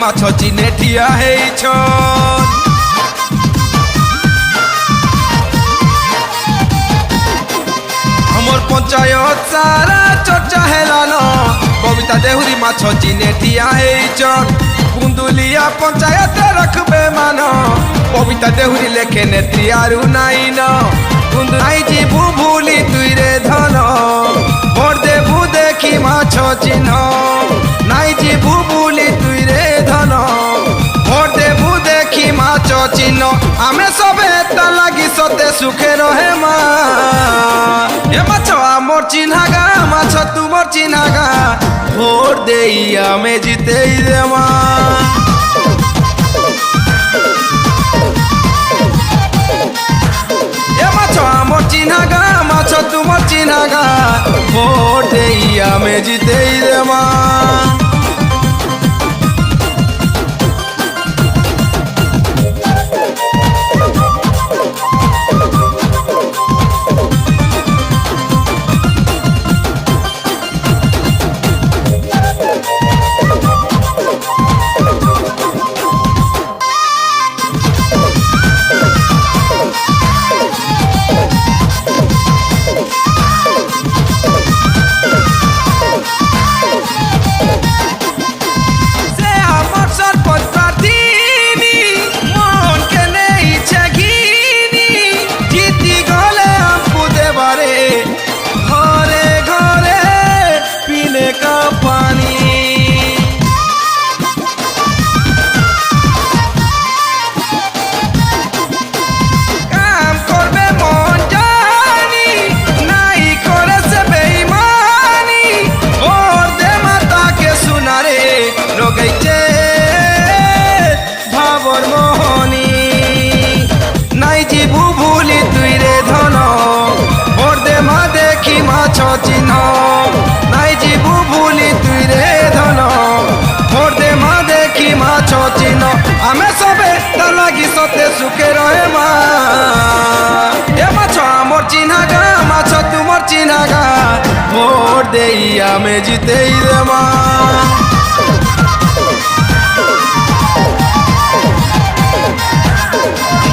माछ चिने ठिया हेइछन। हमर पंचायत सारा चर्चा हेलान बबिता देहुरी माछ चिने ठिया हेइछन। कुंदुलिया पंचायत रखबे मान बबिता देहुरी लेखे नेत्री आरु नाई न। कुंदुलाई जीवु भूली तुई रे धन भोट देबु देखी माछ चिन्ह। नाई जीवु भूली तुई रे धन भोट देबु देखी माछ चिन्ह। आमे सबे ता लागी सते सुखे रहे मा ए माछ आमर चिन्हागा माछ तुमर चिन्हागा भोट देई आमे जितेई देमा। आमर चिन्हागा माछ तुमर चिन्हागा भोट देई आमे जितेई देमा। चिन्ह नाई जीवु भूली तुई रे धन भोट दे मा देखी माछ चिन्ह। आमे सबे ता लागी सते सुखे रहे मा ए माछ आमर चिन्हागा माछ तुमर चिन्हागा भोट देई आमे जितेई देमा।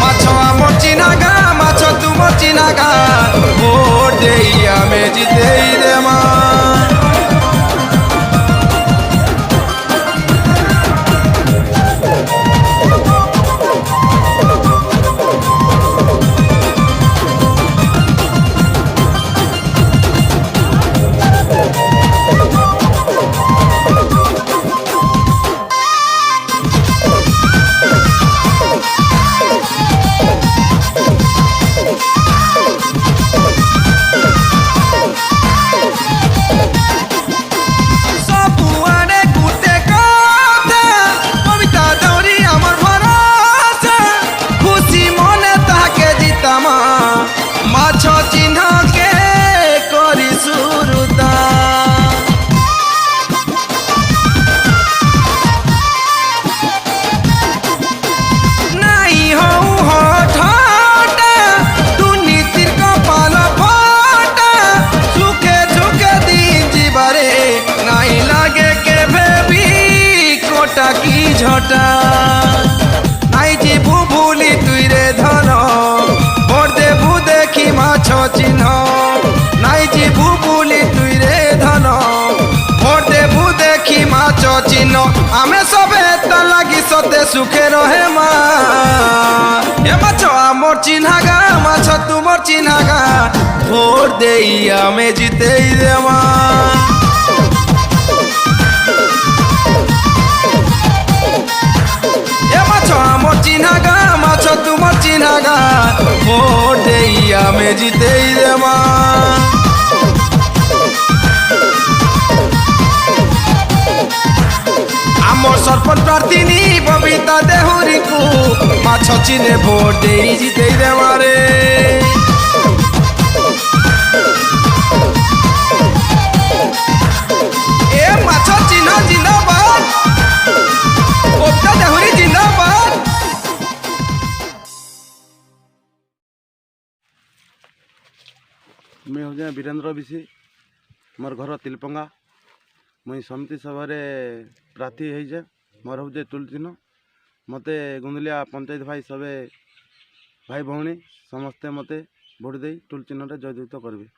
माछ आमर चिन्हागा माछ तुमर चिन्हागा भोट देई आमे जितेई देमा। माछ चिन्ह के करी सुरुदा नाई हऊ हठाटा दुर्नीतिर कपाल फटा सुखे सुखे दिन जीवारे नाई लागे के भेबी कोटा की झटा। नाई जीवु भूली तुई रे धन भोट देबु देखी माछ चिन्ह। नाई जीवु भूली तुई रे धन भोट देबु देखी माछ चिन्ह। आमे सबे ता लागी सते सुखे रहे मा ए माछ आमर चिन्हागा माछ तुमर चिन्हागा भोट देई आमे जितेई देमा। आमर चिन्हागा माछ तुमर चिन्हागा भोट देई आमे जितेई देमा। आमर सरपंच प्रार्थी बबिता देहुरी को माछ चिन्हे भोट देई जितेई देमा रे। ए माछ चिन्ह जिंदाबाद बबिता देहुरी जिंदाबाद। मैं हूँ वीरेंद्र विशी मोर घर तिलपंगा मुई समिति सभा प्रार्थी है मोर हूँ टुल चिन्ह मते गुंदलिया पंचायत भाई सबे भाई भौणी समस्ते मते भोट दे टुल चिन्ह जययुक्त करेंगे।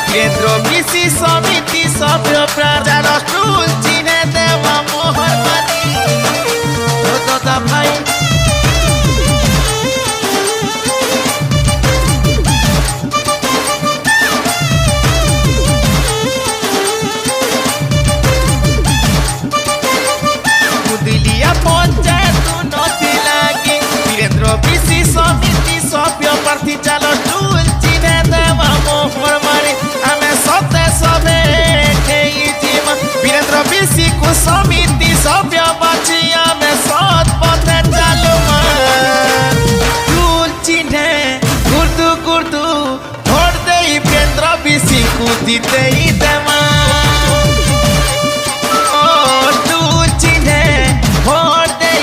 केन्द्र बीसी समिति सभ्य प्रजा टुल चिन्ह देवा मोहर मानी दादा भाई दिलिया पंचायत नदी लागी केन्द्र बीसी समिति सभ्य प्रार्थी चलो टुल चिन्ह देवा मोहर मानी वीरेंद्र बीसी को समिति सभ्य बाची आमे सत पथे चालू टुल चिन्ह गुर्दु गुर्दु भोट दे वीरेंद्र बीसी को दीते ही देमा टुल चिन्ह भोट दे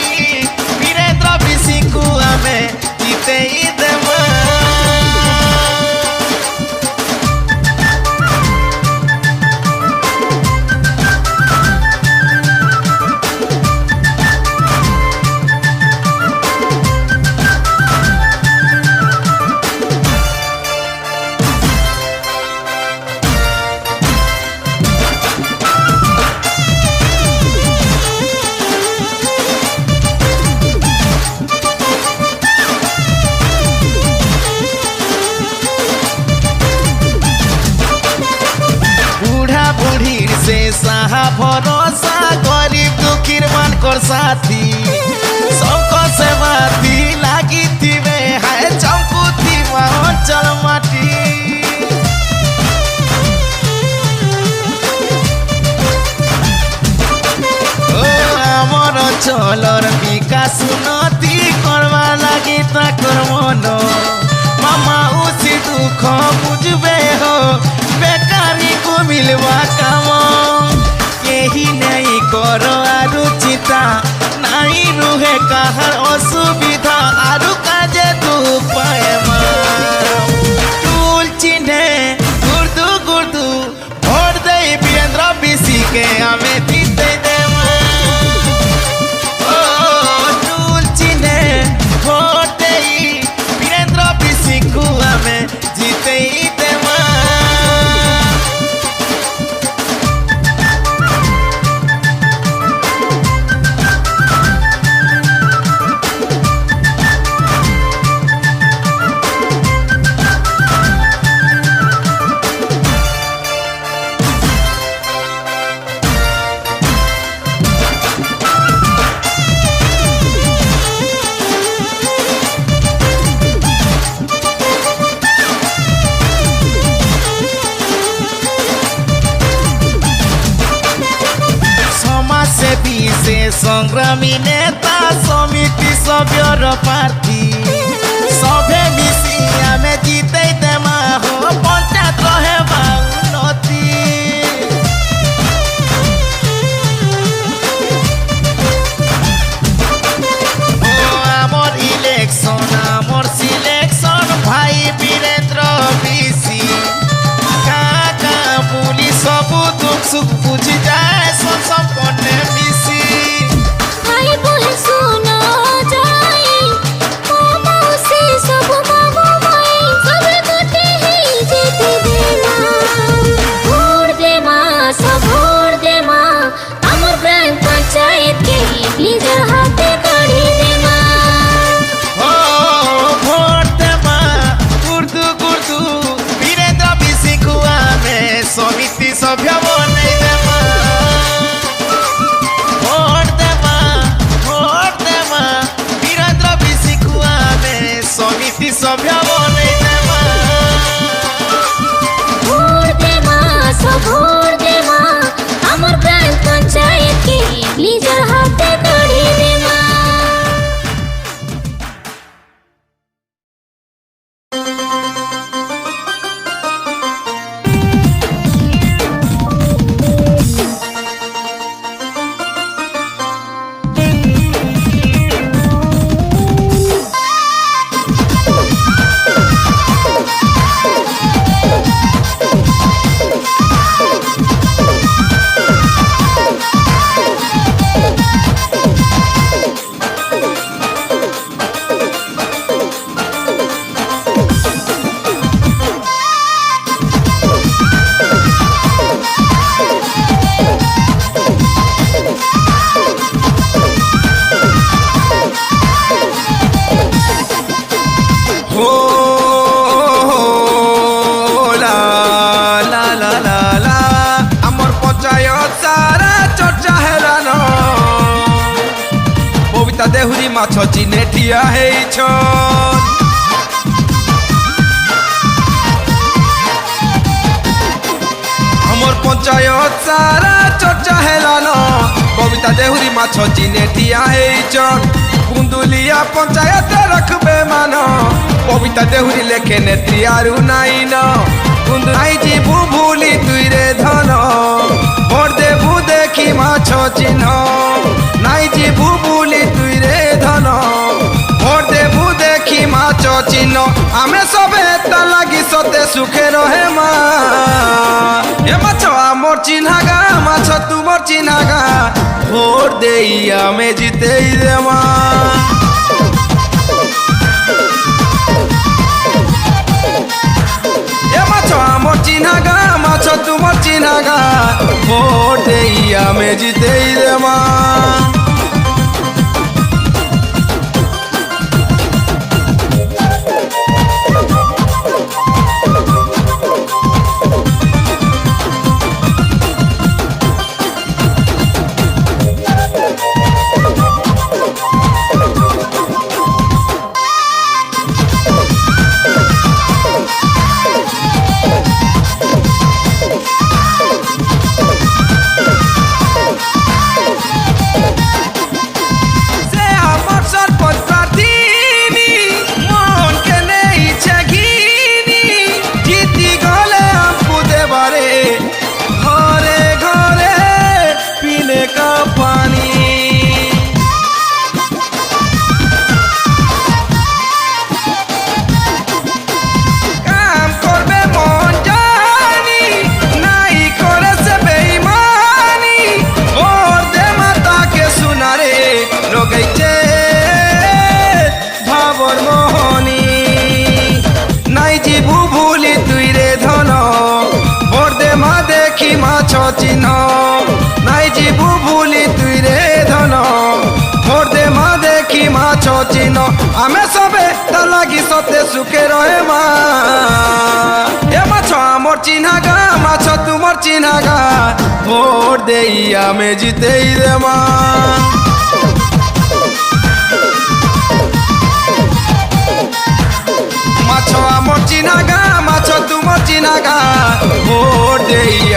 वीरेंद्र बीसी को आमे दीते ही देमा। से साहा भरोसा गरीब दुखीर मान कर साथी सबको सेवा दी लागी थी वे हाय चौकू थी चल माटी ओ आमर चलर विकास उन्नति करवा लागी ताकर मन मामा उसी दुख बुझबे हो बेकारी को मिलवा काम यही नहीं करो आरु चिता नहीं रुहे कहार असुविधा आरु काजे तू पाएमा टुल चिन्ह गुर्दु गुर्दु भोट दे वीरेंद्र बीसी के हमें जीते देवा टुल चिन्ह भोट दे वीरेंद्र बीसी को हमें जीते ही देवा। से संग्रामी नेता समिति सभ्यर प्रार्थी सभे मिसी आमे जीते देमा हो पंचायत रहे उन्नति आमर इलेक्शन आमर सिलेक्शन भाई वीरेंद्र बीसी का पुलिस सब दुख सुख बुझी जाए संपन्न मिसी भाई बोले सुनो जाई मामा से सब मामा भाई सब गोटे ही जीते देना भोट दे माँ सब भोट दे माँ हमर ग्राम पंचायत के लीडर हाथे कड़ी दे माँ भोट दे माँ गुर्दु गुर्दु ମାଛ ଚିହ୍ନେ ଠିଆ ହେଇଛ আমার পঞ্চায়েত সারা চর্চা হেলান ববিতা দেহুরি মাছ চিনে ঠিয়া হয়েছন কুন্দুলিয়া পঞ্চায়েতে রাখবে মান ববিতা দেহুরি লেখে নেত্রী আরু নাইন কুন্দুলাই যিবু ভুলি তুই রে ধন ভোট দেবু দেখি মাছ চিহ্ন নাই যিবু ভুলি তুই রে ধন ভোট দেবু দেখি মাছ চিহ্ন আমি সবে তা লাগি সতে সুখে রহে মা এ মাছ আমার চিহ্নাগা মাছ তোমার চিহ্নাগা ভোট দেই আমি জিতেই দেমা এ মাছ আমার চিহ্নাগা মাছ তোমার চিহ্নাগা ভোট দেই আমি জিতেই দেমা মাছ চিহ্ন নাই যিবু ভুলি তুই রে ধন ভোট দে মা দেখি মাছ চিহ্ন আমি সবে তা লাগি সতে সুখে রহে মা এ মাছ আমার চিহ্নাগা মাছ তোমার চিহ্নাগা ভোট দেই আমি জিতেই দে মা মাছ আমার চিহ্নাগা মাছ তোমার চিহ্নাগা ভোট দেই